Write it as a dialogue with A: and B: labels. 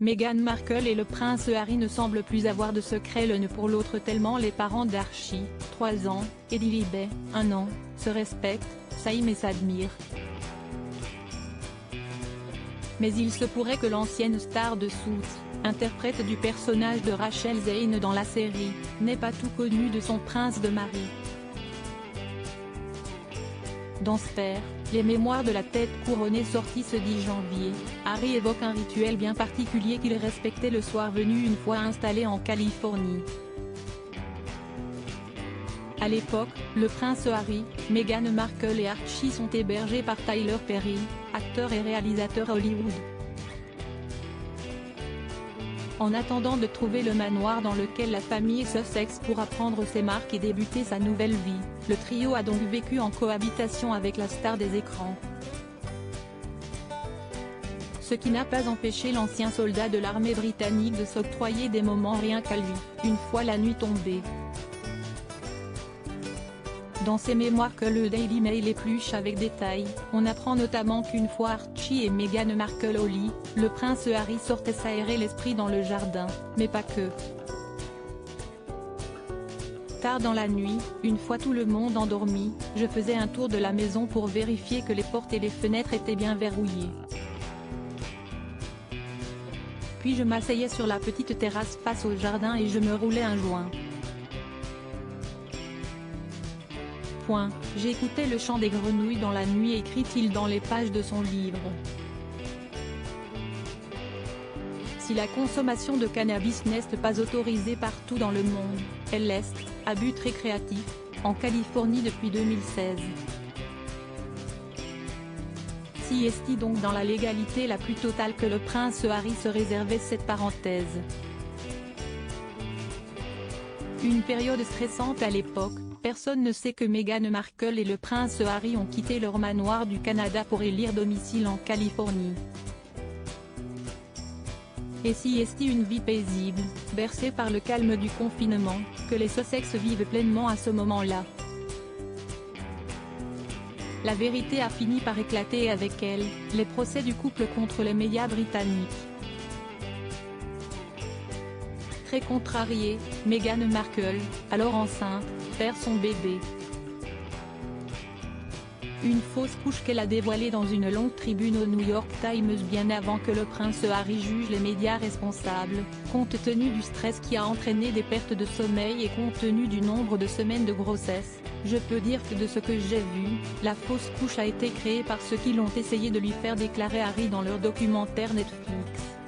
A: Meghan Markle et le prince Harry ne semblent plus avoir de secret l'un pour l'autre tellement les parents d'Archie, 3 ans, et Lilibet, 1 an, se respectent, s'aiment et s'admirent. Mais il se pourrait que l'ancienne star de Suits, interprète du personnage de Rachel Zane dans la série, n'ait pas tout connu de son prince de mari. Dans Spare, les mémoires de la tête couronnée sorties ce 10 janvier, Harry évoque un rituel bien particulier qu'il respectait le soir venu une fois installé en Californie. À l'époque, le prince Harry, Meghan Markle et Archie sont hébergés par Tyler Perry, acteur et réalisateur Hollywood. En attendant de trouver le manoir dans lequel la famille Sussex pourra prendre ses marques et débuter sa nouvelle vie, le trio a donc vécu en cohabitation avec la star des écrans. Ce qui n'a pas empêché l'ancien soldat de l'armée britannique de s'octroyer des moments rien qu'à lui, une fois la nuit tombée. Dans ses mémoires que le Daily Mail épluche avec détail, on apprend notamment qu'une fois Archie et Meghan Markle au lit, le prince Harry sortait s'aérer l'esprit dans le jardin, mais pas que. Tard dans la nuit, une fois tout le monde endormi, je faisais un tour de la maison pour vérifier que les portes et les fenêtres étaient bien verrouillées. Puis je m'asseyais sur la petite terrasse face au jardin et je me roulais un joint. J'écoutais le chant des grenouilles dans la nuit, écrit-il dans les pages de son livre. Si la consommation de cannabis n'est pas autorisée partout dans le monde, elle l'est, à but récréatif, en Californie depuis 2016. Si est-il donc dans la légalité la plus totale que le prince Harry se réservait cette parenthèse. Une période stressante à l'époque. Personne ne sait que Meghan Markle et le prince Harry ont quitté leur manoir du Canada pour élire domicile en Californie. Et si est une vie paisible, bercée par le calme du confinement, que les Sussex vivent pleinement à ce moment-là. La vérité a fini par éclater et avec elle, les procès du couple contre les médias britanniques. Très contrariée, Meghan Markle, alors enceinte, perd son bébé. Une fausse couche qu'elle a dévoilée dans une longue tribune au New York Times bien avant que le prince Harry juge les médias responsables, compte tenu du stress qui a entraîné des pertes de sommeil et compte tenu du nombre de semaines de grossesse. Je peux dire que de ce que j'ai vu, la fausse couche a été créée par ceux qui l'ont essayé de lui faire déclarer Harry dans leur documentaire Netflix.